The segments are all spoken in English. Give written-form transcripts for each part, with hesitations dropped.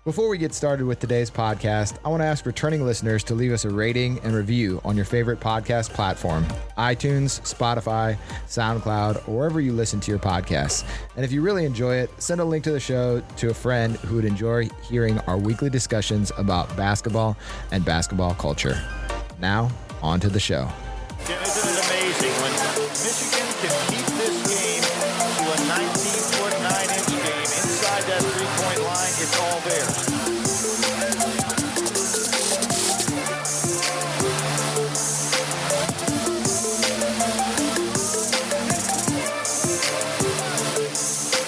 Before we get started with today's podcast, I want to ask returning listeners to leave us a rating and review on your favorite podcast platform, iTunes, Spotify, SoundCloud, or wherever you listen to your podcasts. And if you really enjoy it, send a link to the show to a friend who would enjoy hearing our weekly discussions about basketball and basketball culture. Now, on to the show. Isn't it amazing when Michigan can keep this game to a 19-foot, 9-inch game inside that three-point line? It's all theirs.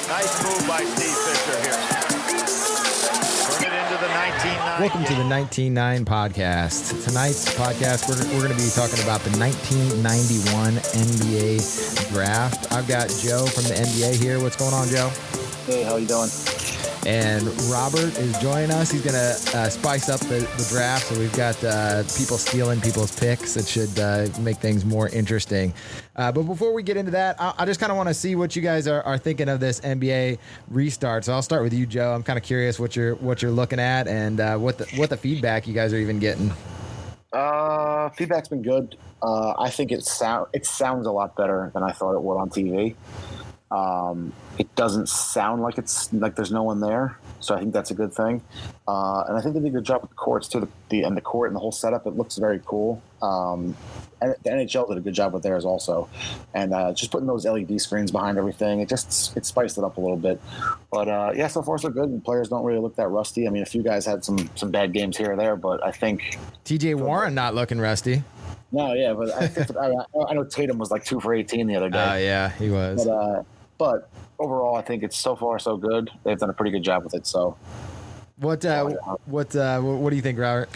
Nice move by Steve Fisher here. Turn it into the 19-9. Welcome to the 19-9 podcast. Tonight's podcast, we're going to be talking about the 1991 NBA Draft. I've got Joe from the NBA here. What's going on, Joe? Hey, how you doing? And Robert is joining us. He's going to spice up the draft. So we've got people stealing people's picks. It should make things more interesting. But before we get into that, I just kind of want to see what you guys are thinking of this NBA restart. So I'll start with you, Joe. I'm kind of curious what you're looking at and what the feedback you guys are even getting. Feedback's been good. I think it sounds a lot better than I thought it would on TV. It doesn't sound like there's no one there, so I think that's a good thing. And I think they did a good job with the courts too. The court and the whole setup, it looks very cool. And the NHL did a good job with theirs also. And just putting those LED screens behind everything, it spiced it up a little bit. But yeah, so far so good. And players don't really look that rusty. I mean, a few guys had some bad games here or there, but I think TJ Warren not looking rusty. No, yeah, but I think I know Tatum was like 2 for 18 the other day. Oh yeah, he was. But overall, I think it's so far so good. They've done a pretty good job with it. So, what do you think, Robert?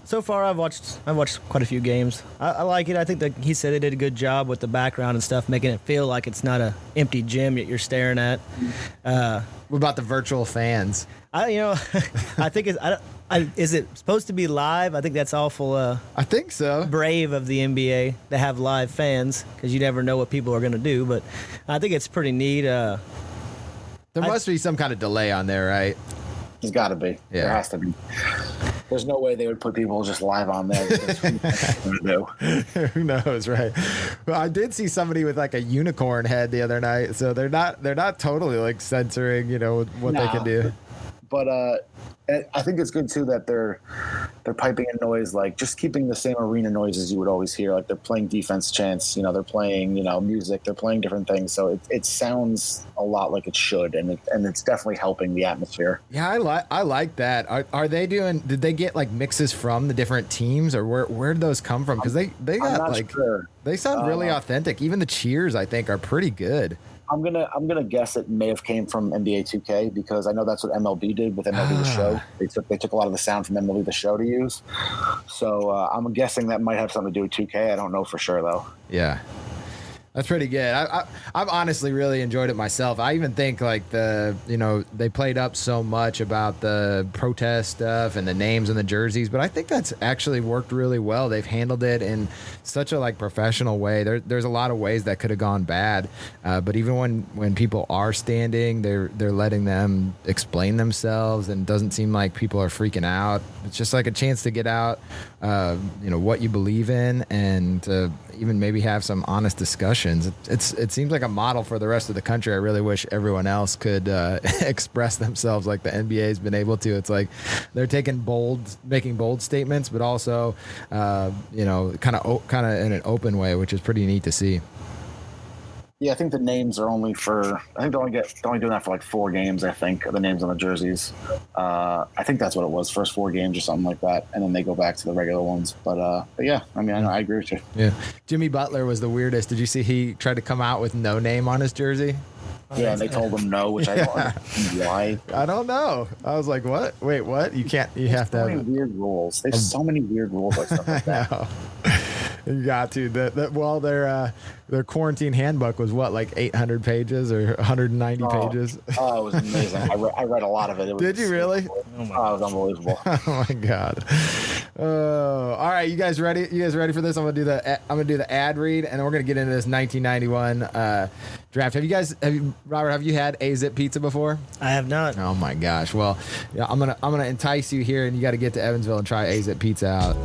So far I've watched quite a few games. I like it. I think that he said they did a good job with the background and stuff, making it feel like it's not a empty gym that you're staring at. What about the virtual fans? I think is it supposed to be live? I think that's awful. I think so. Brave of the NBA to have live fans because you never know what people are going to do. But I think it's pretty neat. There must be some kind of delay on there, right? There's got to be. Yeah. There has to be. There's no way they would put people just live on there. Who knows, right? Well, I did see somebody with like a unicorn head the other night, so they're not totally like censoring, what they can do. But I think it's good too that they're piping in noise, like just keeping the same arena noises you would always hear. Like they're playing defense chants, they're playing, music, they're playing different things. So it sounds a lot like it should, and it's definitely helping the atmosphere. Yeah, I like that. Are they doing? Did they get like mixes from the different teams, or where did those come from? Because they got like sure. They sound really authentic. Even the cheers, I think, are pretty good. I'm gonna guess it may have came from NBA 2K because I know that's what MLB did with MLB The Show. They took a lot of the sound from MLB The Show to use. So I'm guessing that might have something to do with 2K. I don't know for sure though. Yeah. That's pretty good. I've honestly really enjoyed it myself. I even think like they played up so much about the protest stuff and the names and the jerseys, but I think that's actually worked really well. They've handled it in such a like professional way. There's a lot of ways that could have gone bad, but even when people are standing, they're letting them explain themselves, and it doesn't seem like people are freaking out. It's just like a chance to get out, what you believe in, and even maybe have some honest discussions. It seems like a model for the rest of the country. I really wish everyone else could express themselves like the NBA's been able to. It's like they're making bold statements, but also, kind of in an open way, which is pretty neat to see. Yeah, I think the names are only they're only doing that for like 4 games. I think the names on the jerseys. I think that's what it was, first 4 games or something like that, and then they go back to the regular ones. But yeah, I mean, I agree with you. Yeah, Jimmy Butler was the weirdest. Did you see he tried to come out with no name on his jersey? Yeah, and they told him no, which I don't understand why. I don't know. I was like, what? Wait, what? You can't. You have to have so many weird rules. There's so many weird rules like stuff like that. You got to. Their quarantine handbook was what, like 800 pages or 190 pages? Oh, it was amazing. I read a lot of it. Did you really? Oh, it was unbelievable. Oh my God. All right, you guys ready? You guys ready for this? I'm gonna do the ad read, and then we're gonna get into this 1991 draft. Robert? Have you had A-Zip pizza before? I have not. Oh my gosh! Well, yeah, I'm gonna entice you here, and you got to get to Evansville and try A-Zip pizza out.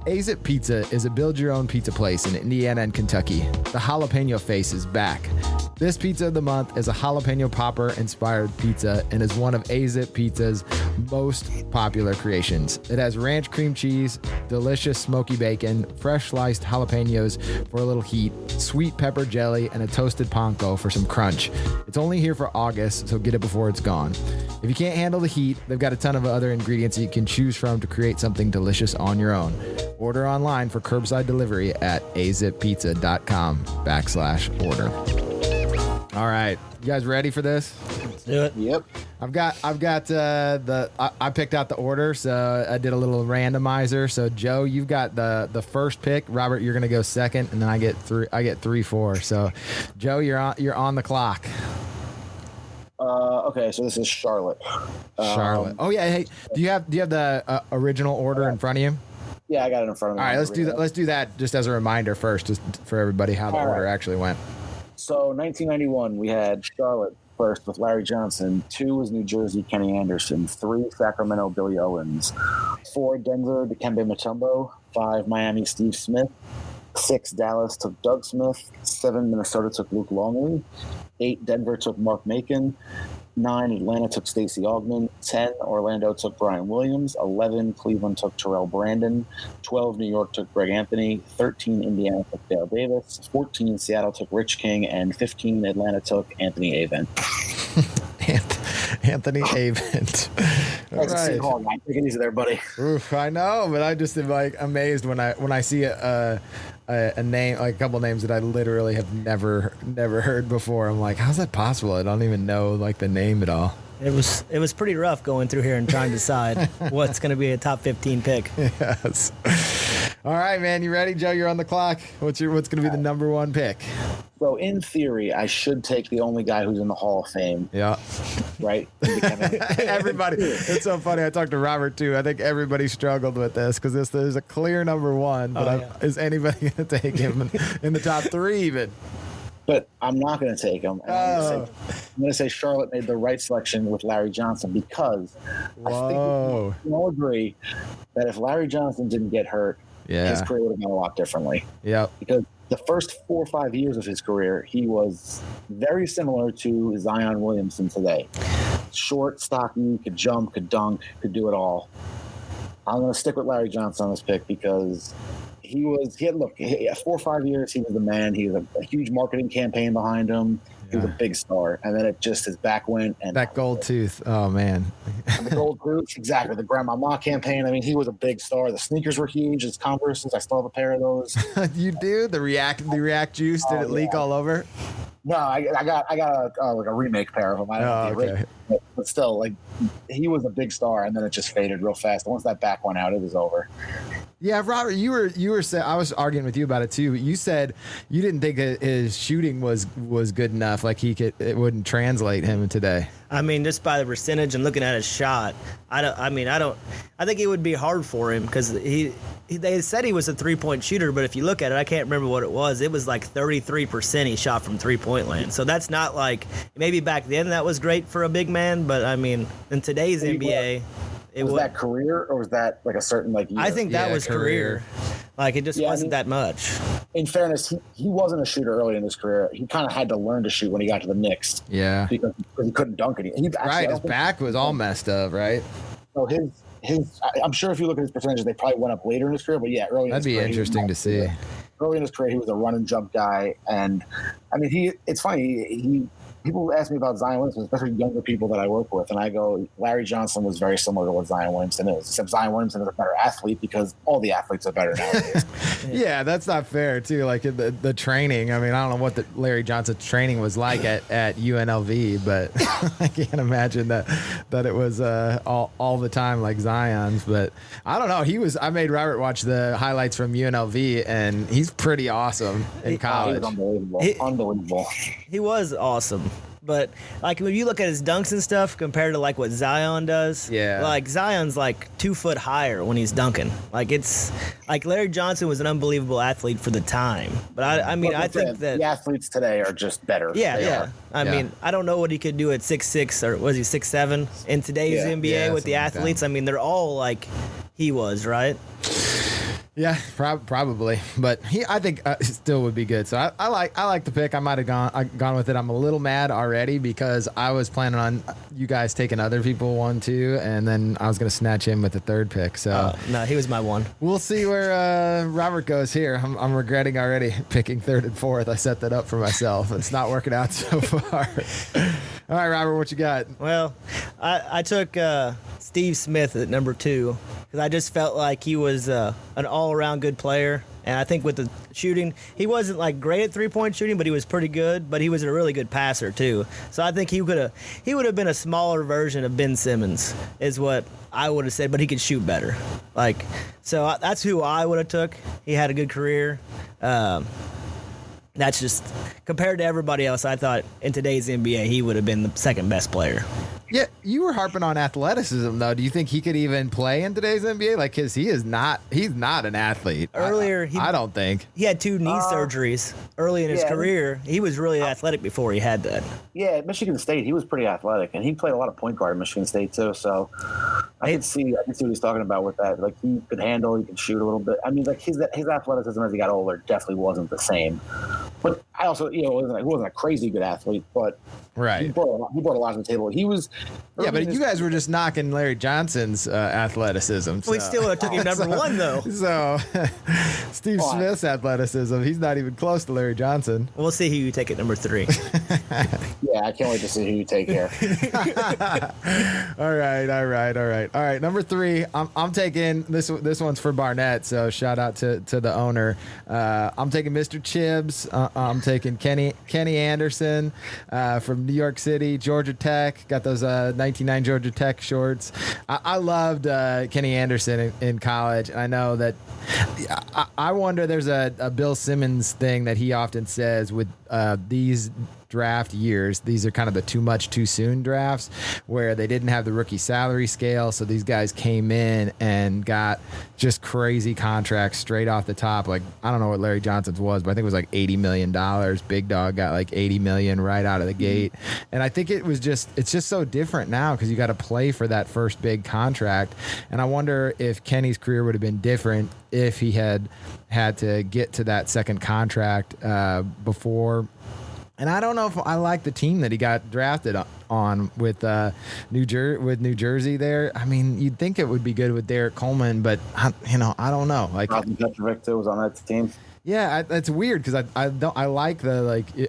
A-Zip Pizza is a build-your-own pizza place in Indiana and Kentucky. The jalapeno face is back. This pizza of the month is a jalapeno popper-inspired pizza and is one of A-Zip Pizza's most popular creations. It has ranch cream cheese, delicious smoky bacon, fresh sliced jalapenos for a little heat, sweet pepper jelly, and a toasted panko for some crunch. It's only here for August, so get it before it's gone. If you can't handle the heat, they've got a ton of other ingredients that you can choose from to create something delicious on your own. Order online for curbside delivery at azippizza.com/order. All right, you guys ready for this? Let's do it. Yep. I picked out the order, so I did a little randomizer. So Joe, you've got the first pick. Robert, you're gonna go second, and then I get 3, 4. So Joe, you're on the clock. Okay, so this is Charlotte. Charlotte. Oh yeah. Hey, do you have the original order in front of you? Yeah, I got it in front of me. All right, let's do that. Let's do that just as a reminder first, just for everybody how the order actually went. So 1991, we had Charlotte first with Larry Johnson. 2 was New Jersey, Kenny Anderson. 3, Sacramento, Billy Owens. 4, Denver, Dikembe Mutombo. 5, Miami, Steve Smith. 6, Dallas took Doug Smith. 7, Minnesota took Luke Longley. 8, Denver took Mark Macon. 9, Atlanta took Stacey Augmon. 10, Orlando took Brian Williams. 11, Cleveland took Terrell Brandon. 12, New York took Greg Anthony. 13, Indiana took Dale Davis. 14, Seattle took Rich King. And 15, Atlanta took Anthony Avent. Anthony Avent. That's Right. hard. Take it easy there, buddy. Oof, I know, but I just am like amazed when I see a name, like a couple names that I literally have never heard before. I'm like, how's that possible? I don't even know like the name at all. It was pretty rough going through here and trying to decide what's going to be a top 15 pick. Yes. All right, man. You ready, Joe? You're on the clock. What's going to be the number 1 pick? So in theory, I should take the only guy who's in the Hall of Fame, Yeah. right? Everybody. It's so funny. I talked to Robert too. I think everybody struggled with this because there's a clear number 1, but is anybody going to take him in the top 3 even? But I'm not going to take him. And I'm going to say Charlotte made the right selection with Larry Johnson because I think we can all agree that if Larry Johnson didn't get hurt, his career would have gone a lot differently. Yeah. Because the first 4 or 5 years of his career, he was very similar to Zion Williamson today. Short, stocky, could jump, could dunk, could do it all. I'm going to stick with Larry Johnson on this pick because he had 4 or 5 years, he was the man. He was a huge marketing campaign behind him. He was a big star. And then his back went. And that gold tooth. Oh, man. And the gold tooth. Exactly. The Grandmama campaign. I mean, he was a big star. The sneakers were huge. His Converses. I still have a pair of those. You do? The React juice? Did it leak all over? No, I got like a remake pair of them. I don't know the original, but still, like, he was a big star, and then it just faded real fast. Once that back went out, it was over. Yeah, Robert, you were saying, I was arguing with you about it too. You said you didn't think his shooting was good enough, like it wouldn't translate him today. I mean, just by the percentage and looking at his shot, I think it would be hard for him because they said he was a 3-point shooter, but if you look at it, I can't remember what it was. It was like 33% he shot from 3-point land. So that's not like, maybe back then that was great for a big man, but I mean, in today's NBA. Was that career or was that like a certain like year? I think that was career. Like it just wasn't that much. In fairness, he wasn't a shooter early in his career. He kind of had to learn to shoot when he got to the Knicks. Yeah. Because he couldn't dunk it. His back was all messed up, right? So I'm sure if you look at his percentages, they probably went up later in his career, but yeah, early in his career. That'd be interesting to see. Early in his career, he was a run and jump guy. And I mean, it's funny. People ask me about Zion Williamson, especially younger people that I work with, and I go, Larry Johnson was very similar to what Zion Williamson is, except Zion Williamson is a better athlete because all the athletes are better nowadays. Yeah, that's not fair, too. Like the training, I mean, I don't know what the Larry Johnson's training was like at UNLV, but I can't imagine that it was all the time like Zion's. But I don't know. I made Robert watch the highlights from UNLV, and he's pretty awesome in college. He was unbelievable. He was awesome. But like when you look at his dunks and stuff compared to like what Zion does, like Zion's like 2 foot higher when he's dunking. Like it's like Larry Johnson was an unbelievable athlete for the time. But I mean, I think that the athletes today are just better. Yeah. I mean, I don't know what he could do at 6'6" or was he 6'7" in today's NBA with the athletes. I mean, they're all like he was, right? Yeah, probably, but I think still would be good. So I like the pick. I might have gone with it. I'm a little mad already because I was planning on you guys taking other people 1, 2, and then I was going to snatch him with the 3rd pick. So no, he was my 1. We'll see where Robert goes here. I'm regretting already picking 3rd and 4th. I set that up for myself. It's not working out so far. All right, Robert, what you got? Well, I took Steve Smith at number 2 because I just felt like he was an all-around good player. And I think with the shooting, he wasn't like great at 3-point shooting, but he was pretty good. But he was a really good passer too. So I think he would have been a smaller version of Ben Simmons, is what I would have said. But he could shoot better. Like, so that's who I would have took. He had a good career. That's just compared to everybody else. I thought in today's NBA he would have been the second best player. Yeah, you were harping on athleticism though. Do you think he could even play in today's NBA? Like, cause he's not an athlete. Earlier, I don't think he had 2 knee surgeries early in his career. He was really athletic before he had that. Yeah, at Michigan State, he was pretty athletic, and he played a lot of point guard at Michigan State too. So I can see what he's talking about with that. Like he could handle, he could shoot a little bit. I mean, like his athleticism as he got older definitely wasn't the same. But I also, he wasn't a crazy good athlete, but right. He brought a lot to the table. He was. Yeah, but you guys were just knocking Larry Johnson's athleticism. So. We still would have took him number 1 though. So Steve Smith's athleticism, he's not even close to Larry Johnson. We'll see who you take at number 3. Yeah, I can't wait to see who you take here. All right. Number 3, I'm taking this one's for Barnett. So shout out to the owner. I'm taking Mr. Chibbs. I'm taking Kenny Anderson from New York City, Georgia Tech. Got those 99 Georgia Tech shorts. I loved Kenny Anderson in college. And I know that I wonder, there's a Bill Simmons thing that he often says with these draft years. These are kind of the too much too soon drafts where they didn't have the rookie salary scale. So these guys came in and got just crazy contracts straight off the top. Like, I don't know what Larry Johnson's was, but I think it was like $80 million. Big Dog got like $80 million right out of the gate. And I think it's just so different now because you got to play for that first big contract. And I wonder if Kenny's career would have been different if he had to get to that second contract before. And I don't know if I like the team that he got drafted on with New Jersey there. I mean, you'd think it would be good with Derek Coleman, but I don't know. Like, Robin Petrovic too was on that team. Yeah, that's weird because I like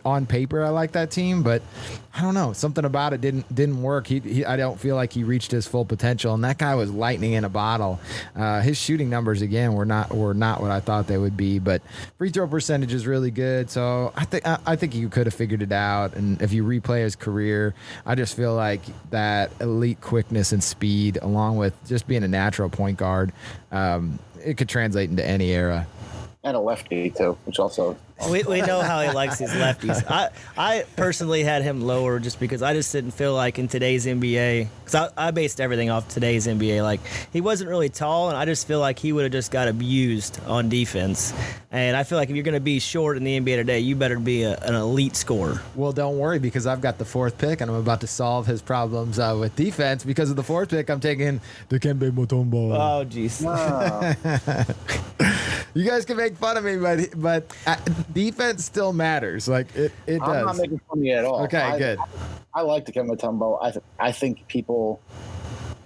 on paper I like that team, but I don't know, something about it didn't work. I don't feel like he reached his full potential, and that guy was lightning in a bottle. His shooting numbers again were not what I thought they would be, but free throw percentage is really good. So I think you could have figured it out. And if you replay his career, I just feel like that elite quickness and speed, along with just being a natural point guard, it could translate into any era. And a lefty too, which also we know how he likes his lefties. I personally had him lower just because I just didn't feel like in today's NBA, because I based everything off today's NBA. Like, he wasn't really tall, and I just feel like he would have just got abused on defense. And I feel like if you're going to be short in the NBA today, you better be an elite scorer. Well, don't worry, because I've got the 4th pick, and I'm about to solve his problems with defense. Because of the 4th pick, I'm taking Dikembe Mutombo. Oh, jeez. You guys can make fun of me, but defense still matters. Like it does. I'm not making fun of you at all. Okay, good. I like Dikembe Mutombo. I think people.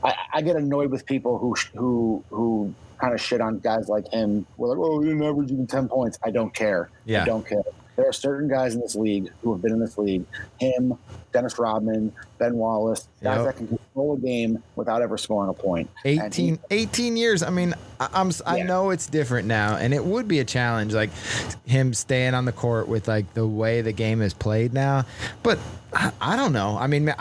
I get annoyed with people who kind of shit on guys like him. We're like, oh, he didn't average even 10 points. I don't care. Yeah. I don't care. There are certain guys in this league who have been in this league. Him, Dennis Rodman, Ben Wallace, guys that can control a game without ever scoring a point. 18 years. I mean, I know it's different now, and it would be a challenge, like him staying on the court with like the way the game is played now. But I don't know. I mean,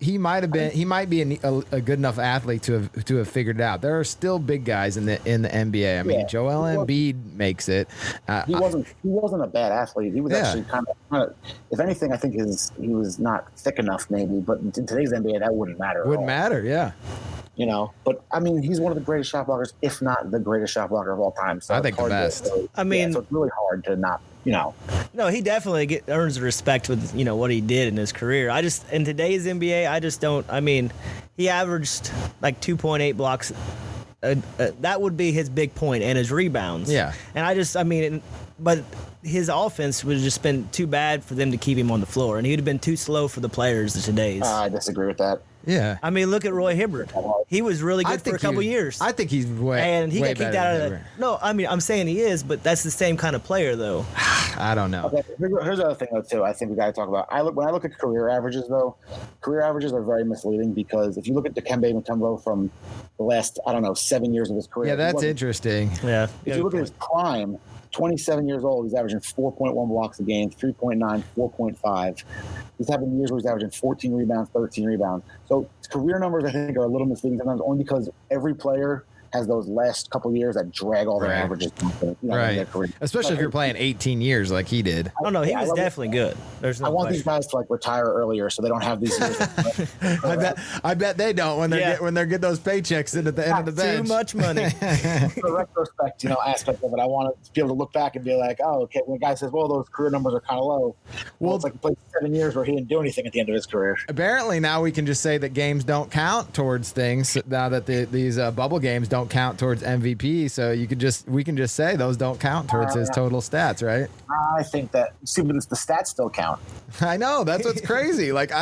he might have been. He might be a good enough athlete to have figured it out. There are still big guys in the NBA. I mean, Joel Embiid makes it. He wasn't a bad athlete. He was actually kind of. If anything, I think he was not thick enough, maybe. But in today's NBA, that wouldn't matter. Wouldn't matter. Yeah. But I mean, he's one of the greatest shot blockers, if not the greatest shot blocker of all time. So I think the best. So it's really hard to not. No, he definitely earns respect with what he did in his career. In today's NBA, I just don't. I mean, he averaged like 2.8 blocks. That would be his big point, and his rebounds. Yeah. And but his offense would have just been too bad for them to keep him on the floor, and he would have been too slow for the players of today's. I disagree with that. Yeah. I mean, look at Roy Hibbert. He was really good for a couple years. I think he's way and he way got kicked better out than of that. Hibbert. No, I mean, I'm saying he is, but that's the same kind of player, though. I don't know. Okay, here's the other thing, though, too. I think we got to talk about. When I look at career averages, though, career averages are very misleading because if you look at Dikembe Mutombo from the last, 7 years of his career. Yeah, that's interesting. Yeah. If you look at his prime, 27 years old, he's averaging 4.1 blocks a game, 3.9, 4.5. He's having years where he's averaging 14 rebounds, 13 rebounds. So his career numbers, I think, are a little misleading sometimes only because every player has those last couple of years that drag all their averages in their career. Especially if you're playing 18 years like he did. Oh, no, he was definitely good. There's no I want question. these guys to retire earlier so they don't have these years. I bet they don't when they're getting those paychecks in at the end of the bench. Too much money. The retrospect, aspect of it. I want to be able to look back and be like, oh, okay. When a guy says, well, those career numbers are kind of low. Well, it's like he played 7 years where he didn't do anything at the end of his career. Apparently now we can just say that games don't count towards things now that these bubble games don't count towards MVP. So we can just say those don't count towards his total stats, right? I think that the stats still count. I know, that's what's crazy. Like,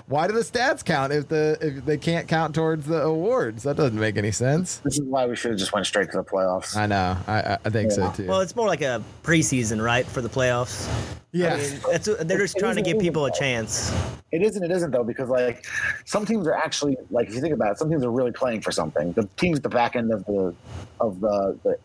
why do the stats count if they can't count towards the awards? That doesn't make any sense. This is why we should have just went straight to the playoffs. I know. I think so too. Well, it's more like a preseason, right, for the playoffs. Yeah. I mean, they're just trying to give people a chance. It isn't though, because like some teams are actually, like, if you think about it, some teams are really playing for something. The teams at the back end of the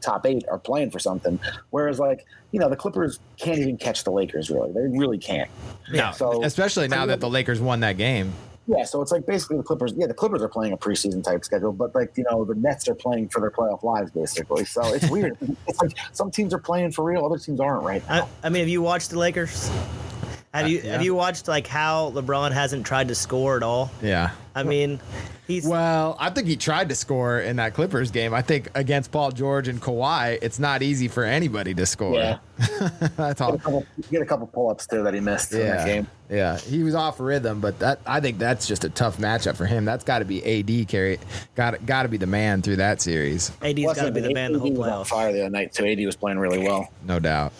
top 8 are playing for something, whereas like the Clippers can't even catch the Lakers. They really can't. Yeah. So especially now that the Lakers won that game. Yeah, so it's like basically the Clippers. Yeah, the Clippers are playing a preseason type schedule, but like the Nets are playing for their playoff lives basically. So it's weird. It's like some teams are playing for real, other teams aren't right now. I mean, have you watched the Lakers? Have you watched like how LeBron hasn't tried to score at all? Yeah. I mean, I think he tried to score in that Clippers game. I think against Paul George and Kawhi, it's not easy for anybody to score. Yeah. That's all. He had a couple pull-ups too that he missed in that game. Yeah, he was off rhythm, but I think that's just a tough matchup for him. That's got to be AD carry. Got to be the man through that series. AD's got to be the man the whole AD was on playoff. fire the other night too. AD was playing really well. No doubt.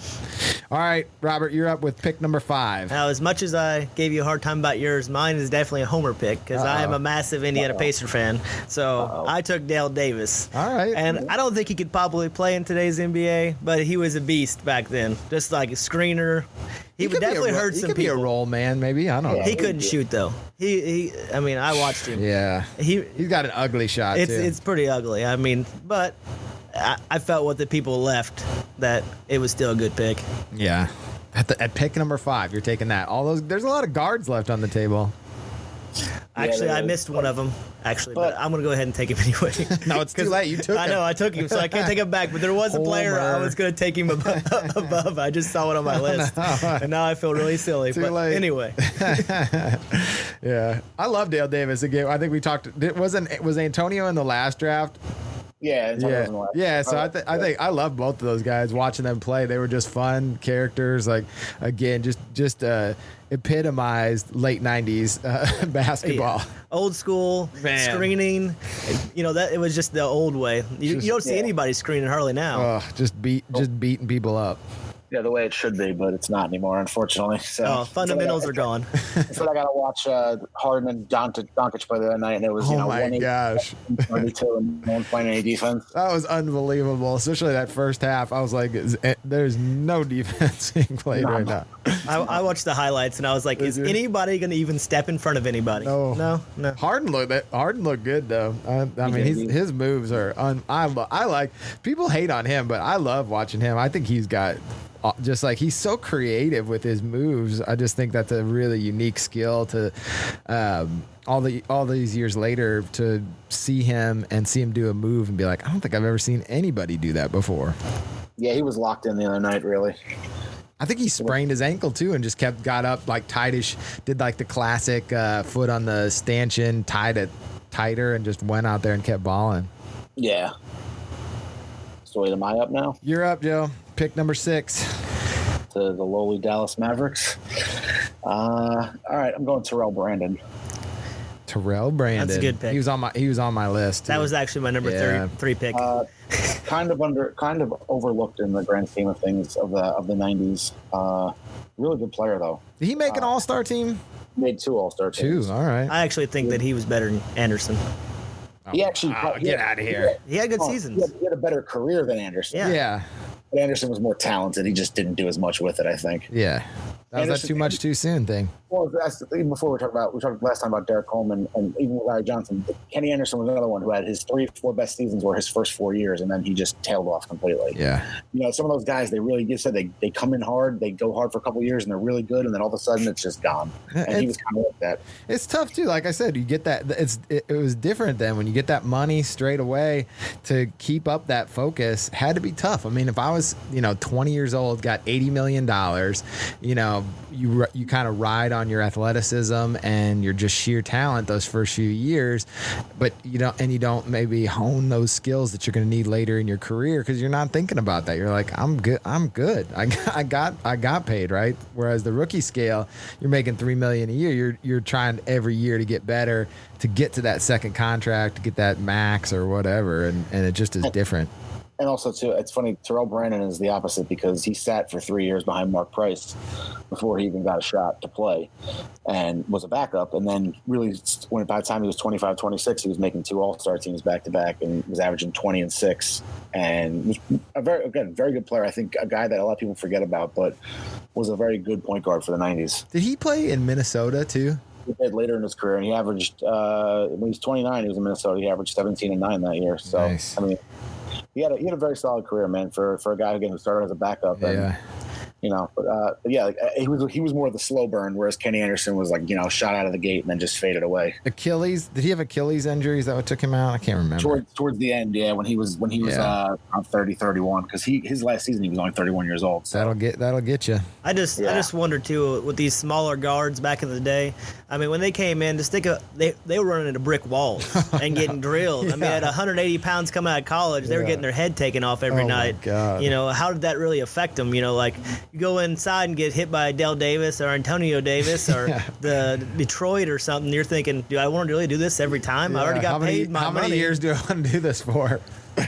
All right, Robert, you're up with pick number 5. Now, as much as I gave you a hard time about yours, mine is definitely a homer pick because I am a massive Indiana Pacer fan. So I took Dale Davis. All right. And I don't think he could probably play in today's NBA, but he was a beast back then. Just like a screener. He would definitely hurt some people. He could be a role man, maybe. I don't know. He couldn't shoot though. I mean, I watched him. Yeah. He's got an ugly shot too. It's pretty ugly. I mean, but I felt with the people left that it was still a good pick. Yeah. At pick number 5, you're taking that. There's a lot of guards left on the table. Actually, I missed one of them. But I'm going to go ahead and take him anyway. No, it's too late. You took him. I know, I took him, so I can't take him back. But there was a player I was going to take him above. I just saw it on my list. And now I feel really silly. Too late. Anyway. Yeah. I love Dale Davis again. I think we talked. Was Antonio in the last draft? Yeah. So I think I love both of those guys. Watching them play, they were just fun characters. Like, again, just epitomized late 90s basketball. Yeah. Old school screening. That it was just the old way. You don't see anybody screening hardly now. Just beating people up. Yeah, the way it should be, but it's not anymore, unfortunately. So fundamentals are gone. So I got to watch Harden and Doncic play the other night, and it was oh my gosh, 32, and no one playing any defense. That was unbelievable, especially that first half. I was like, "There's no defense being played right now." I watched the highlights, and I was like, "Is anybody going to even step in front of anybody?" No. Harden looked good though. I mean, his moves are. I like people hate on him, but I love watching him. I think he's got just like he's so creative with his moves. I just think that's a really unique skill to all these years later to see him do a move and be like, I don't think I've ever seen anybody do that before. Yeah, he was locked in the other night, really. I think he sprained his ankle too and just got up like tightish, did like the classic foot on the stanchion, tied it tighter, and just went out there and kept balling. Yeah. So wait, am I up now? You're up, Joe. Pick number 6. To the lowly Dallas Mavericks. All right, I'm going Terrell Brandon. Terrell Brandon. That's a good pick. He was on my list. That was actually my number 3 pick. Kind of overlooked in the grand scheme of things of the 90s. Really good player though. Did he make an All-Star team? Made 2 All-Star teams. 2. All right. I actually think that he was better than Anderson. He actually get out of here. He had good seasons. He had a better career than Anderson. Yeah. But Anderson was more talented. He just didn't do as much with it, I think. Yeah. That was that too much too soon thing. Well, that's the thing. Before we talked last time about Derek Coleman and even Larry Johnson. Kenny Anderson was another one who had his 3-4 best seasons were his first 4 years, and then he just tailed off completely. Yeah. You know, some of those guys, they really, you said they come in hard, they go hard for a couple of years, and they're really good, and then all of a sudden it's just gone. And he was kind of like that. It's tough too. Like I said, you get that. It was different then when you get that money straight away to keep up that focus had to be tough. I mean, if I was 20 years old, got $80 million, you kind of ride on your athleticism and your just sheer talent those first few years, but you don't maybe hone those skills that you're going to need later in your career because you're not thinking about that. You're like, I'm good. I got paid, right? Whereas the rookie scale, you're making $3 million a year. You're trying every year to get better, to get to that second contract, to get that max or whatever, and it just is different. And also, too, it's funny, Terrell Brandon is the opposite because he sat for 3 years behind Mark Price before he even got a shot to play and was a backup. And then really, by the time he was 25, 26, he was making 2 All-Star teams back-to-back and was averaging 20 and 6. And was very good player. I think a guy that a lot of people forget about, but was a very good point guard for the 90s. Did he play in Minnesota, too? He did later in his career, and he averaged, when he was 29, he was in Minnesota. He averaged 17 and 9 that year. So, nice. I mean, he had a very solid career, man, for a guy again who started as a backup. And, Yeah. He was more of the slow burn, whereas Kenny Anderson was shot out of the gate and then just faded away. Achilles? Did he have Achilles injury? Is that what took him out? I can't remember. Towards the end, yeah, when he was around 30, 31, because his last season he was only 31 years old. So. That'll get you. I just wonder too with these smaller guards back in the day. I mean, when they came in, they were running into brick walls and getting drilled. I mean, at 180 pounds coming out of college, they were getting their head taken off every night. My God. How did that really affect them? Like you go inside and get hit by Dale Davis or Antonio Davis or the Detroit or something. You're thinking, do I want to really do this every time? I already got paid my money. How many years do I want to do this for?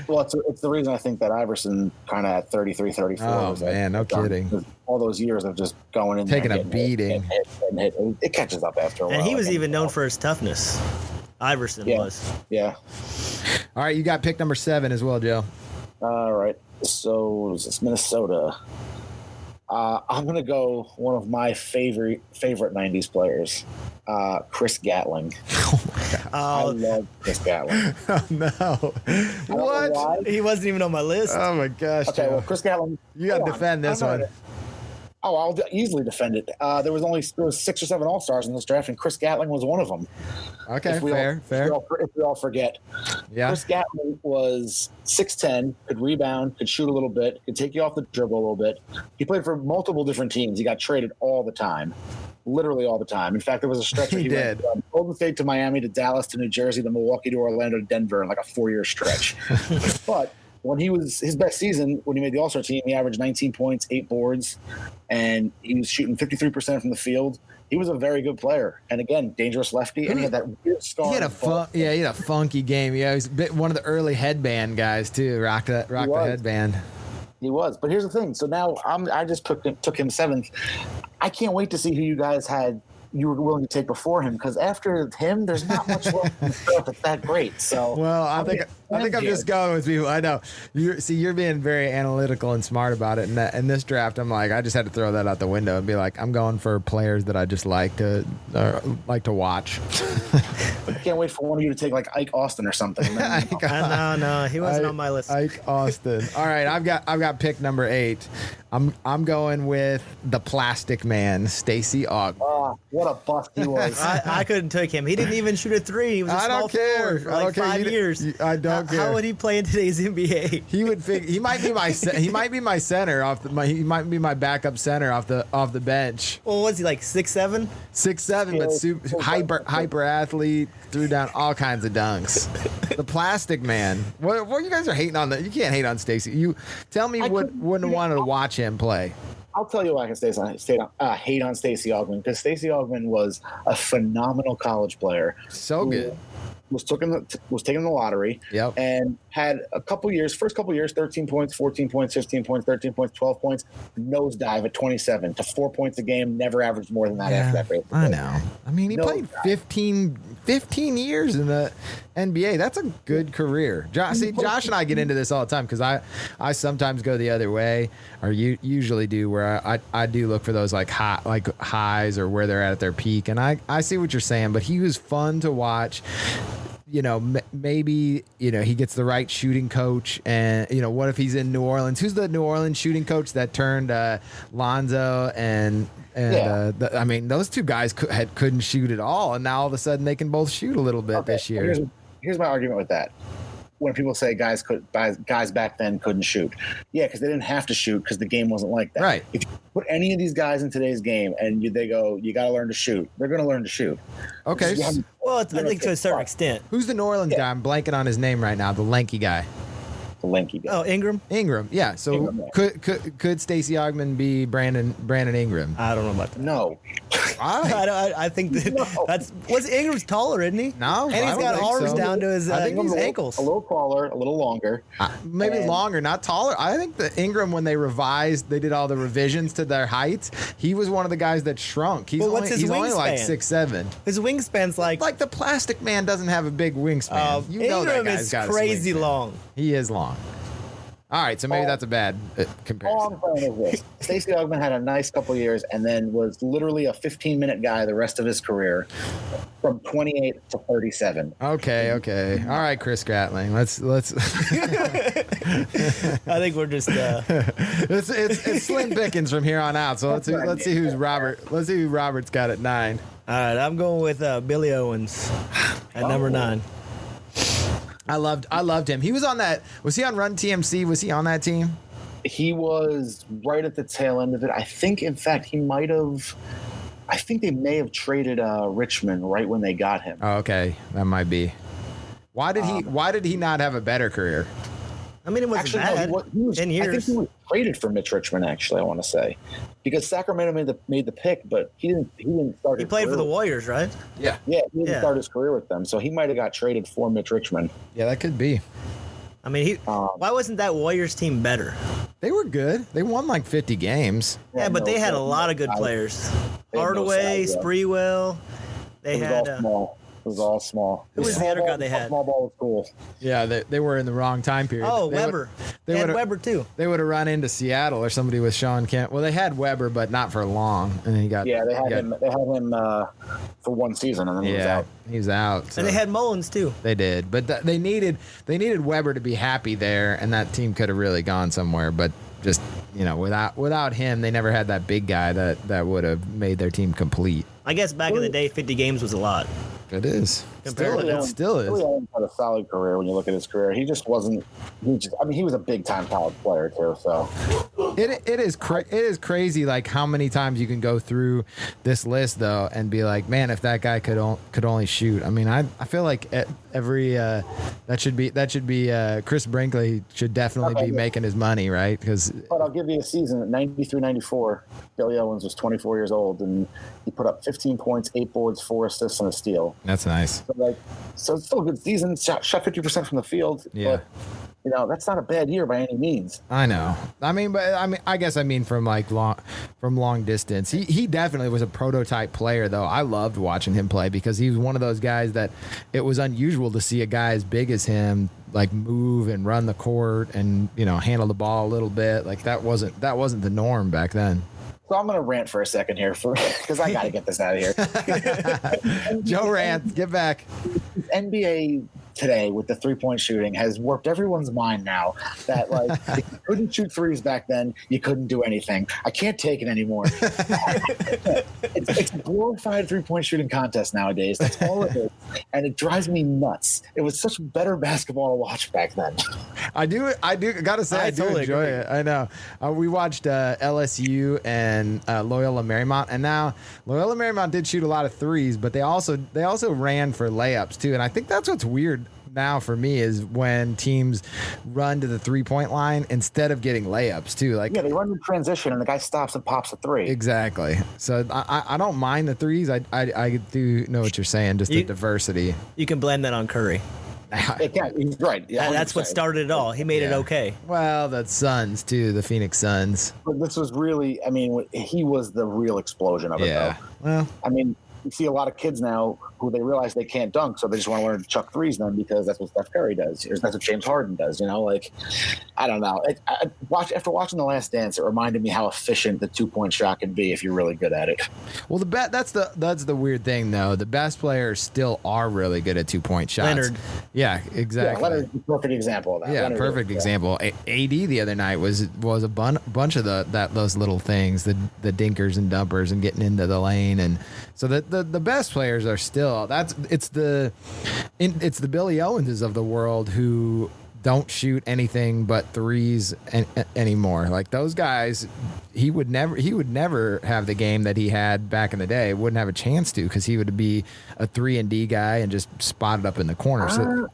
Well, it's the reason I think that Iverson kind of at 33, 34. Oh, man, no kidding. All those years of just going in taking there a beating. hit, it catches up after a while. And he was even known for his toughness. Iverson was. Yeah. All right, you got pick number 7 as well, Joe. All right. So it's Minnesota. I'm going to go one of my favorite 90s players, Chris Gatling. Oh, my God. I love Chris Gatling. Oh, no. What? He wasn't even on my list. Oh, my gosh, Okay, Joe. well, Chris Gatling. You got to defend this one. I'll easily defend it. There was 6 or 7 All-Stars in this draft, and Chris Gatling was one of them. Okay, fair. If we all forget. Yeah. Chris Gatling was 6'10", could rebound, could shoot a little bit, could take you off the dribble a little bit. He played for multiple different teams. He got traded all the time. Literally all the time. In fact, there was a stretch where he went from Golden State to Miami to Dallas to New Jersey to Milwaukee to Orlando to Denver in like a 4-year stretch. But when he was his best season, when he made the All-Star team, he averaged 19 points, 8 boards, and he was shooting 53% from the field. He was a very good player. And again, dangerous lefty, and he had that weird scar. He had a funky game. Yeah, he was one of the early headband guys too. Rock the headband. He was. But here's the thing. So now I just took him 7th. I can't wait to see who you guys had you were willing to take before him, because after him, there's not much left in the draft that's that great. So, well, I think I'm just going with people. I know you're being very analytical and smart about it. And in this draft, I'm like, I just had to throw that out the window and be like, I'm going for players that I just like to watch. I can't wait for one of you to take like Ike Austin or something. No, he wasn't on my list. Ike Austin. All right, I've got pick number 8. I'm going with the Plastic Man, Stacey Augmon. Oh, what a bust he was! I couldn't take him. He didn't even shoot a 3. He was a small forward for like 5 years. I don't care. How would he play in today's NBA? He would he might be my he might be my center he might be my backup center off the bench. Well, was he like 6'7"? 6'7", but hyper athlete, threw down all kinds of dunks. The Plastic Man. What you guys are hating on that? You can't hate on Stacey. You tell me wouldn't want to watch him play. I'll tell you why I can hate on Stacey Augmon, because Stacey Augmon was a phenomenal college player. So good. Was taking the lottery. Yep. And had first couple years, 13 points, 14 points, 15 points, 13 points, 12 points, nosedive at 27 to 4 points a game, never averaged more than that after that rate. I know. I mean, he played 15 years in the NBA. That's a good career. Josh and I get into this all the time because I sometimes go the other way, or usually do, where I do look for those like highs or where they're at their peak. And I see what you're saying, but he was fun to watch. You know, maybe, you know, he gets the right shooting coach, and, you know, what if he's in New Orleans? Who's the New Orleans shooting coach that turned Lonzo and I mean, those two guys couldn't shoot at all, and now all of a sudden they can both shoot a little bit this year. Here's my argument with that. When people say guys back then couldn't shoot, yeah, because they didn't have to shoot because the game wasn't like that. Right. If you put any of these guys in today's game and they go, you got to learn to shoot, they're going to learn to shoot. Okay. Well, I think to a certain extent. Who's the New Orleans guy? I'm blanking on his name right now. The lanky guy. The lanky guy. Oh, Ingram. Yeah. So Ingram, yeah. could Stacey Augmon be Brandon Ingram? I don't know about that. No. I think what's Ingram's taller, isn't he? No, and he's got arms down to his ankles. A little taller, a little longer. Maybe longer, not taller. I think the Ingram, when they did all the revisions to their heights, he was one of the guys that shrunk. He's only like 6'7". His wingspan's like the Plastic Man doesn't have a big wingspan. Ingram is crazy long. He is long. All right, so maybe that's a bad comparison. All I'm saying is this. Stacey Augmon had a nice couple years and then was literally a 15-minute guy the rest of his career, from 28 to 37. Okay. All right, Chris Gratling. Let's I think we're just it's slim pickings from here on out. So let's see who's Robert. Let's see who Robert's got at 9. All right, I'm going with Billy Owens at number 9. I loved him. He was on that. Was he on Run TMC? Was he on that team? He was right at the tail end of it. I think, in fact, they may have traded Richmond right when they got him. Oh, okay, that might be. Why did he not have a better career? I mean, it wasn't bad. He was, 10 years. I think he was traded for Mitch Richmond, actually, I want to say. Because Sacramento made the pick, but he didn't start. He played for the Warriors, right? Yeah. Yeah, he didn't start his career with them, so he might have got traded for Mitch Richmond. Yeah, that could be. I mean, why wasn't that Warriors team better? They were good. They won like 50 games. Yeah, but they had a lot of good players. Hardaway, Sprewell. They had. It was all small. Who was the other guy they had? Small ball was cool. Yeah, they were in the wrong time period. Oh, Weber. They had Weber, too. They would have run into Seattle or somebody with Sean Kemp. Well, they had Weber, but not for long. And then he got... Yeah, they had him for one season, and then he was out. He was out. So. And they had Mullins, too. They did. But they needed Weber to be happy there, and that team could have really gone somewhere. But just, you know, without him, they never had that big guy that would have made their team complete. I guess back in the day, 50 games was a lot. It is. Still is. Billy Owens had a solid career when you look at his career. He just wasn't. He was a big time college player too. So it is crazy. Like how many times you can go through this list though and be like, man, if that guy could only shoot. I mean, I feel like every that should be Chris Brinkley should definitely be making his money, right? But I'll give you a season at 93-94. Billy Owens was 24 years old and he put up 15 points, 8 boards, 4 assists, and a steal. That's nice. So it's still a good season. Shot 50% from the field. Yeah. But that's not a bad year by any means. I know. I guess from long distance. He definitely was a prototype player, though. I loved watching him play because he was one of those guys that it was unusual to see a guy as big as him like move and run the court and handle the ball a little bit. Like that wasn't the norm back then. So I'm going to rant for a second here because I got to get this out of here. Joe rant, get back. NBA today with the 3-point shooting has warped everyone's mind now that if you couldn't shoot threes back then, you couldn't do anything. I can't take it anymore. It's a glorified 3-point shooting contest nowadays. That's all it is. And it drives me nuts. It was such better basketball to watch back then. I do gotta say I do totally enjoy agree. it. I know. We watched LSU and Loyola Marymount, and now Loyola Marymount did shoot a lot of threes, but they also ran for layups too. And I think that's what's weird now for me is when teams run to the 3-point line instead of getting layups too. They run in transition and the guy stops and pops a three. Exactly. So I don't mind the threes. I do know what you're saying. Just the diversity. You can blame that on Curry. He's right. Yeah, That's what started it all. He made it okay. Well, the Suns too, the Phoenix Suns. But this was really, he was the real explosion of it. Yeah. Though. Well, You see a lot of kids now who they realize they can't dunk, so they just want to learn to chuck threes then because that's what Steph Curry does. Or that's what James Harden does. I don't know. After watching The Last Dance, it reminded me how efficient the 2-point shot can be if you're really good at it. well, that's the weird thing though. The best players still are really good at 2-point shots. Leonard. Yeah, exactly. Yeah, Leonard's a perfect example of that. Yeah, Leonard perfect is, example. AD the other night was a bunch of those little things, the dinkers and dumpers and getting into the lane, and so the best players are still it's the Billy Owenses of the world who don't shoot anything but threes anymore. Like those guys, he would never have the game that he had back in the day. Wouldn't have a chance to because he would be a 3-and-D guy and just spot it up in the corner. So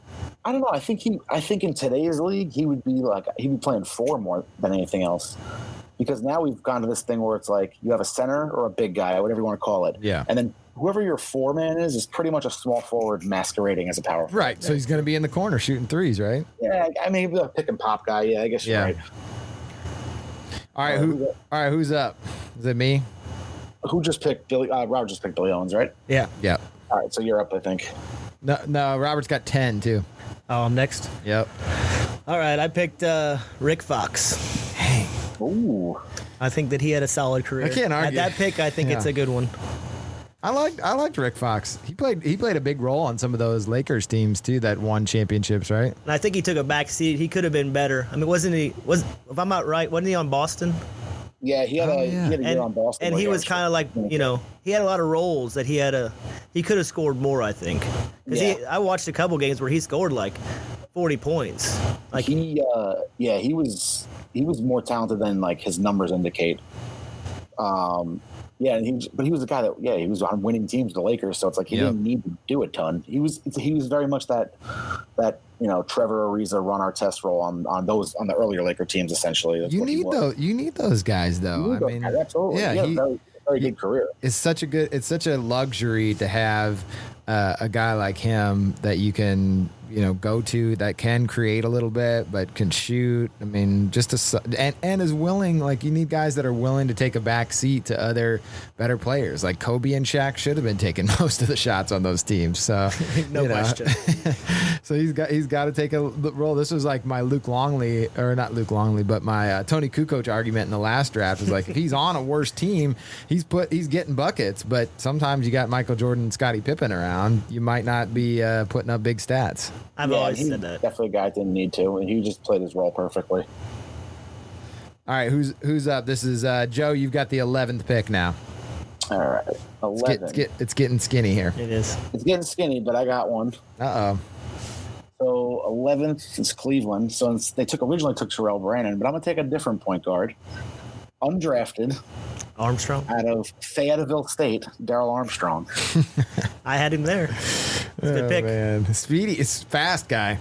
I don't know. I think in today's league he'd be playing 4 more than anything else. Because now we've gone to this thing where it's like you have a center or a big guy, whatever you want to call it. Yeah. And then whoever your 4-man is pretty much a small forward masquerading as a power forward. right. So he's going to be in the corner shooting threes, right? Yeah, he'll be a pick and pop guy. Yeah, I guess you're right. All right, who's up? Is it me? Who just picked Billy? Robert just picked Billy Owens, right? Yeah. Yep. All right, so you're up, I think. No, Robert's got 10 too. Oh, I'm next. Yep. All right, I picked Rick Fox. Ooh. I think that he had a solid career. I can't argue. At that pick, I think it's a good one. I liked Rick Fox. He played a big role on some of those Lakers teams too that won championships, right? And I think he took a back seat. He could have been better. If I'm not right, wasn't he on Boston? Yeah, he had a year on Boston. And he was kind of like, he had a lot of roles that he could have scored more, I think. Because I watched a couple games where he scored like 40 points. Like he was more talented than like his numbers indicate. But he was a guy that he was on winning teams, the Lakers. So it's like he didn't need to do a ton. He was very much that Trevor Ariza, Ron Artest role on the earlier Laker teams. Essentially, You need those guys though. Absolutely. Yeah, he had a very good career. It's such a luxury to have a guy like him that you can go to that can create a little bit but can shoot. I mean, and is willing. Like you need guys that are willing to take a back seat to other better players. Like Kobe and Shaq should have been taking most of the shots on those teams. So no question. So he's got to take a role. This was like my Luke Longley, or not Luke Longley, but my Tony Kukoc argument in the last draft is like if he's on a worse team, he's getting buckets. But sometimes you got Michael Jordan and Scottie Pippen around, you might not be putting up big stats. I've always said that. Definitely a guy that didn't need to, and he just played his role perfectly. All right, who's up? This is Joe. You've got the 11th pick now. All right, 11. It's getting skinny here. It is. It's getting skinny, but I got one. Uh-oh. So 11th is Cleveland. So they originally took Terrell Brandon, but I'm gonna take a different point guard, undrafted, Armstrong out of Fayetteville State, Darrell Armstrong. I had him there. It's a good pick. Man. Speedy, it's fast guy.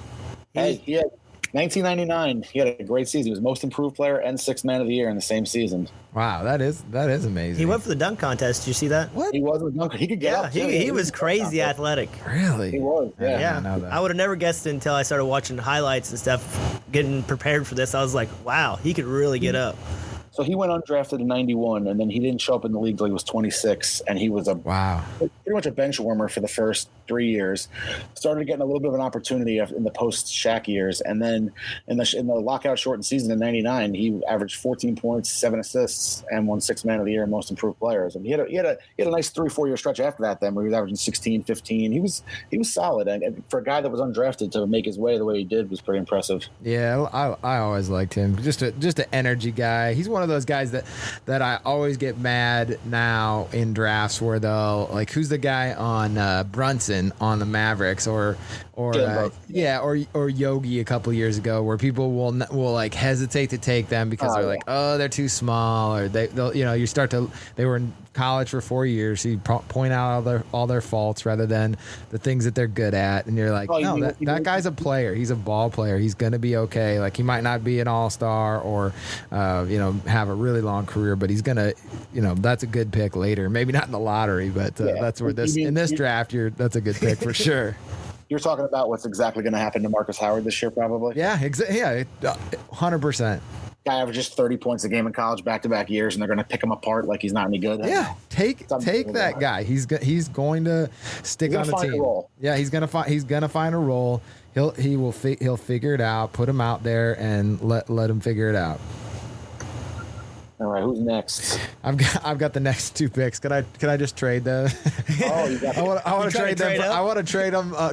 Hey, he had 1999. He had a great season. He was most improved player and 6th man of the year in the same season. Wow, that is amazing. He went for the dunk contest. Did you see that? What? He was a dunker. He could get up. He was crazy athletic. Really? He was. Yeah. I know that. I would have never guessed it until I started watching highlights and stuff getting prepared for this, I was like, wow, he could really get up. So he went undrafted in 91, and then he didn't show up in the league until he was 26, and he was pretty much a bench warmer for the first 3 years. Started getting a little bit of an opportunity in the post-Shaq years, and then in the lockout shortened season in 99, he averaged 14 points, 7 assists, and won 6th Man of the Year and Most Improved Players. And he had a nice 3-4 year stretch after that then, where he was averaging 16, 15. He was solid, and for a guy that was undrafted to make his way the way he did was pretty impressive. Yeah, I always liked him. Just an energy guy. He's one of those guys that I always get mad now in drafts where they'll like, who's the guy on Brunson on the Mavericks or Yogi a couple years ago, where people will like hesitate to take them because they're like, oh, they're too small, or they were in college for 4 years, so you point out all their faults rather than the things that they're good at, and you're like, that guy's a player, he's a ball player, he's gonna be okay. Like, he might not be an all-star or have a really long career, but he's gonna, that's a good pick later, maybe not in the lottery, but that's where in this draft that's a good pick for sure. You're talking about what's exactly going to happen to Marcus Howard this year, probably. Yeah, 100%. Guy averages 30 points a game in college back-to-back years, and they're going to pick him apart like he's not any good. Yeah, take that guy. He's going to stick on the team. Yeah, he's going to find a role. He'll figure it out. Put him out there and let him figure it out. All right, who's next? I've got the next 2 picks. Can I just trade them? Oh, you got. I want to trade them. I want to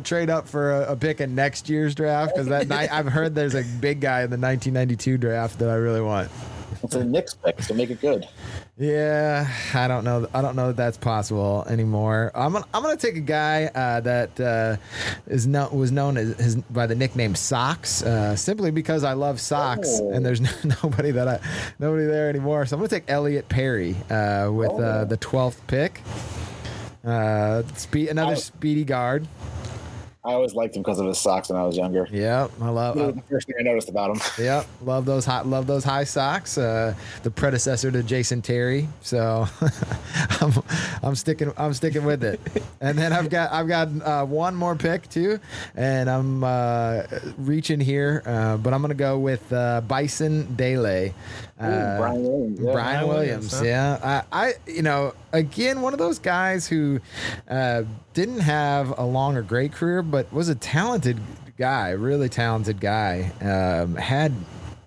trade up for a pick in next year's draft, because I've heard there's a big guy in the 1992 draft that I really want. It's a Knicks pick, so make it good. Yeah, I don't know that that's possible anymore. I'm gonna take a guy that was known by the nickname Socks, simply because I love socks, and there's nobody there anymore. So I'm gonna take Elliot Perry with the 12th pick. Another speedy guard. I always liked him because of his socks when I was younger. Yep, I love. That was the first thing I noticed about him. Yep, love those high socks. The predecessor to Jason Terry. So I'm sticking with it. And then I've got one more pick too, and I'm reaching here, but I'm gonna go with Bison Dele. Brian Williams. Yeah. Brian Williams. Huh? Yeah, I again, one of those guys who didn't have a long or great career, but was a talented guy, really talented guy. Had,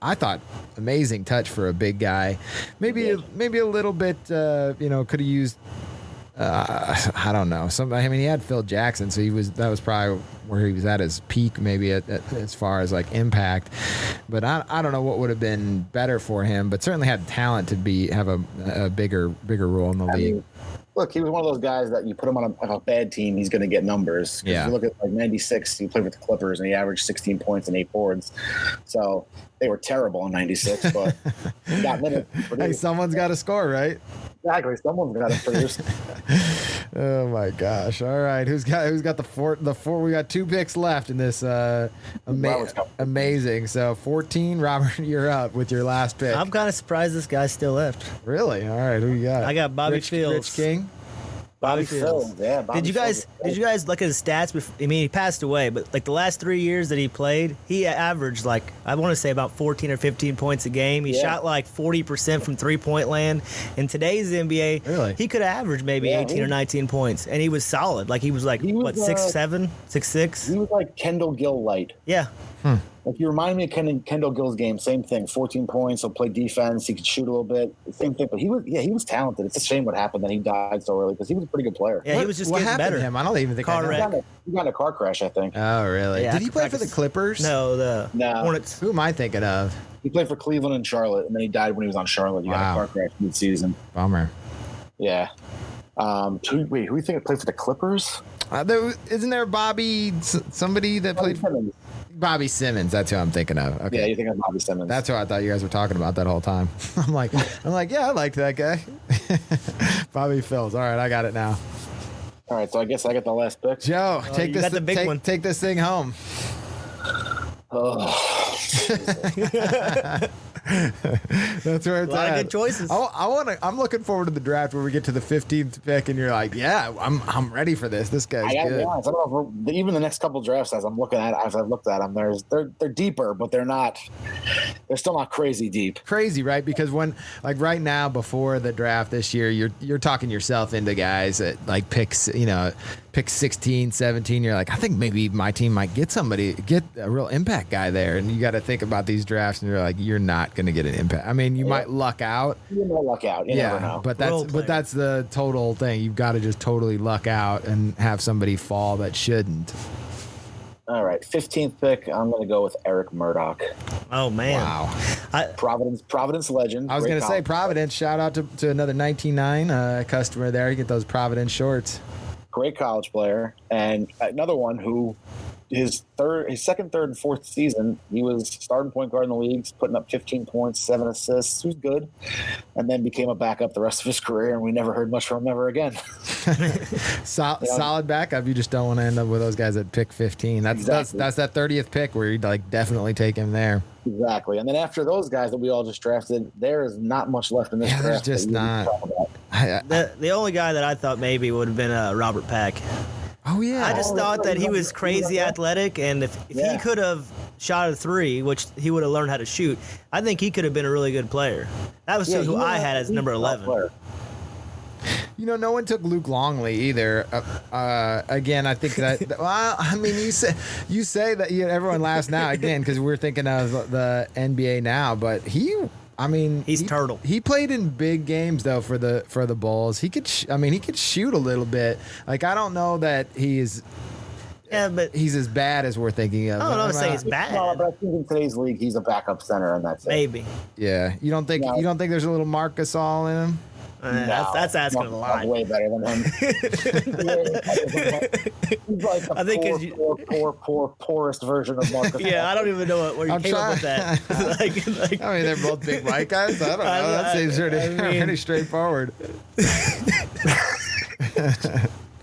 I thought, amazing touch for a big guy. Maybe a little bit, could have used. I don't know. He had Phil Jackson, so that was probably where he was at his peak, maybe as far as like impact. But I don't know what would have been better for him. But certainly had talent to have a bigger role in the league. Look, he was one of those guys that you put him on a bad team, he's going to get numbers. Yeah. If you look at like 96, he played with the Clippers and he averaged 16 points and 8 boards. So they were terrible in 96, but he got minutes. Hey, someone's got to score, right? Exactly, someone's got to produce. Oh my gosh! All right, who's got the four? We got 2 picks left in this amazing. So 14, Robert, you're up with your last pick. I'm kind of surprised this guy's still left. Really? All right, who you got? I got Bobby Fields. Rich King. Bobby Fields. Yeah. Did you guys look at his stats before? I mean, he passed away, but like the last 3 years that he played, he averaged like, I want to say about 14 or 15 points a game. He shot like 40% from 3-point land. In today's NBA, really? He could have averaged maybe 18 or 19 points, and he was solid. Like he was 6'7", 6'6". He was like Kendall Gill light. Yeah. Like, you remind me of Kendall Gill's game. Same thing. 14 points. He'll play defense. He could shoot a little bit. Same thing. But he was talented. It's a shame what happened that he died so early, because he was a pretty good player. Yeah, he was just getting better. To him? I don't even think car wreck. He got in a car crash, I think. Oh, really? Yeah, Did he play for the Clippers? No, the Hornets. Who am I thinking of? He played for Cleveland and Charlotte, and then he died when he was on Charlotte. He got in a car crash mid-season. Bummer. Yeah. Who do you think played for the Clippers? Isn't there somebody that played for Bobby Simmons? That's who I'm thinking of. Okay. Yeah, you think of Bobby Simmons. That's who I thought you guys were talking about that whole time. I'm like, yeah, I liked that guy. Bobby Fields. All right, I got it now. All right, so I guess I got the last pick. Joe, take this thing home. Oh. That's where it's A lot at. of good choices. I'm looking forward to the draft where we get to the 15th pick and you're like, yeah, I'm ready for this. This guy's I gotta good. be honest, I don't know if even the next couple drafts as I've looked at them, they're deeper, but they're still not crazy deep. Crazy, right? Because when, like, right now before the draft this year, you're talking yourself into guys at like picks 16, 17. You're like, I think maybe my team might get a real impact guy there. And you got to think about these drafts and you're like, you're not going to get an impact. I mean, you might luck out. You might luck out. You never know. But that's the total thing. You've got to just totally luck out and have somebody fall that shouldn't. All right, 15th pick. I'm going to go with Eric Murdoch. Oh man! Wow. Providence legend. I was going to say Providence. Shout out to another 19.9 customer there. You get those Providence shorts. Great college player, and another one who his second, third, and fourth season, he was starting point guard in the leagues, putting up 15 points, 7 assists. He was good, and then became a backup the rest of his career, and we never heard much from him ever again. Solid backup. You just don't want to end up with those guys at pick 15. That's that 30th pick where you'd like definitely take him there. Exactly, and then after those guys that we all just drafted, there is not much left in this draft. There's just not. The only guy that I thought maybe would have been Robert Pack. Oh yeah. I just thought that he was crazy athletic, and if he could have shot a three, which he would have learned how to shoot, I think he could have been a really good player. That was who I had as number 11. No one took Luke Longley either. Again, I think that. Well, I mean, you say that everyone laughs now again because we're thinking of the NBA now, but he's turtle. He played in big games though for the Bulls. He could shoot a little bit. Like I don't know that he's. Yeah, but he's as bad as we're thinking of. I don't want to say he's bad. No, but I think in today's league, he's a backup center, and that's maybe. Yeah, you don't think there's a little Marc Gasol in him? That's asking a lot. Way better than him. He's like the poorest version of Marcus. Yeah, I don't even know where you came up with that. I mean, they're both big white guys. I don't know. That seems pretty straightforward.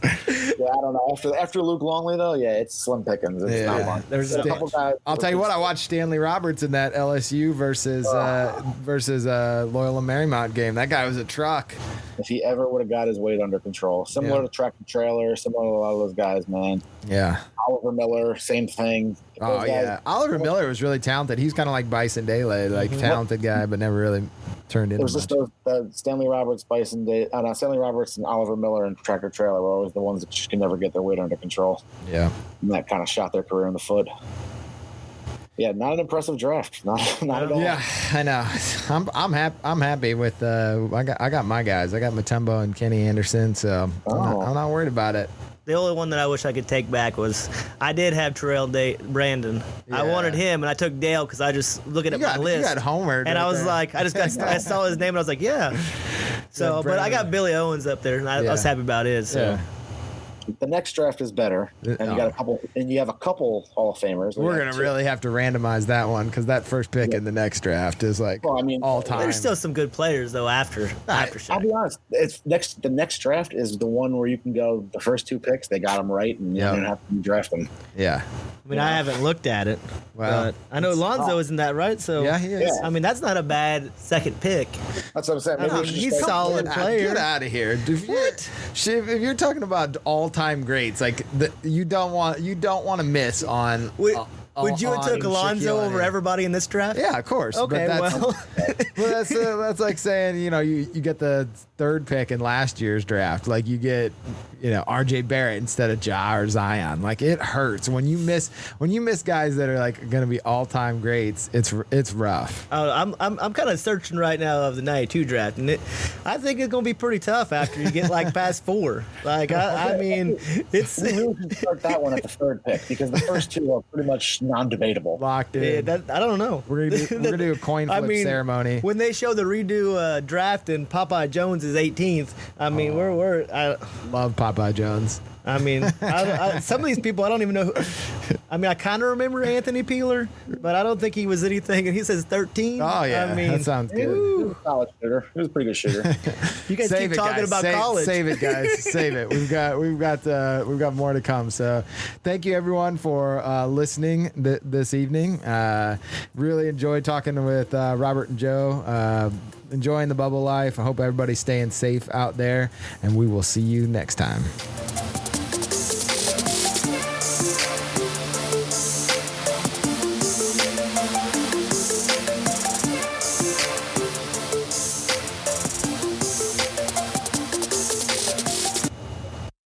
Yeah, I don't know. After Luke Longley, though, it's slim pickings. It's not long. There's a couple guys. I'll tell you what. I watched Stanley Roberts in that LSU versus Loyola Marymount game. That guy was a truck. If he ever would have got his weight under control, similar to Tractor Trailer, similar to a lot of those guys, man. Yeah. Oliver Miller, same thing. Oliver Miller was really talented. He's kind of like Bison Dele, talented guy, but never really turned into. It was just Stanley Roberts, Stanley Roberts, and Oliver Miller and Tractor Trailer were always the ones that just can never get their weight under control. Yeah, and that kind of shot their career in the foot. Yeah, not an impressive draft. Not at all. Yeah, I know. I'm happy with. I got my guys. I got Mutombo and Kenny Anderson, so I'm not worried about it. The only one that I wish I could take back was I did have Terrell Brandon. Yeah. I wanted him, and I took Dale because I just looking at my list. You got homered, and I was like, I saw his name, and I was like, yeah. So, but I got Billy Owens up there, and I was happy about it. So. Yeah. The next draft is better, and you got you have a couple Hall of Famers. We're gonna really have to randomize that one because that first pick in the next draft is all time. There's still some good players though after Shaq. I'll be honest. The next draft is the one where you can go the first two picks. They got them right, and you don't have to draft them. Yeah. I mean, I haven't looked at it. Well, I know Lonzo isn't that right? So yeah, he is. Yeah. I mean, that's not a bad second pick. That's what I'm saying. Maybe he's a solid player. Get out of here. If you're talking about all-time greats, you don't want to miss on. Would you have took Alonzo over everybody in this draft? Yeah, of course. Okay, that's like saying you get the third pick in last year's draft. Like you get R.J. Barrett instead of Ja or Zion. Like it hurts when you miss guys that are going to be all time greats. It's rough. I'm kind of searching right now of the '92 draft, and I think it's going to be pretty tough after you get past 4. I mean, it's we really should start that one at the third pick because the first two are pretty much non-debatable. Locked in. Yeah, I don't know. We're gonna do a coin flip ceremony. When they show the redo draft and Popeye Jones is 18th, I mean I love Popeye Jones. I mean, some of these people I don't even know. I mean, I kind of remember Anthony Peeler, but I don't think he was anything. And he says 13. Oh yeah, I mean, that sounds good. He was a solid shooter. He was a pretty good shooter. You guys keep talking about college. Save it, guys. Save it. We've got more to come. So, thank you everyone for listening this evening. Really enjoyed talking with Robert and Joe. Enjoying the bubble life. I hope everybody's staying safe out there, and we will see you next time.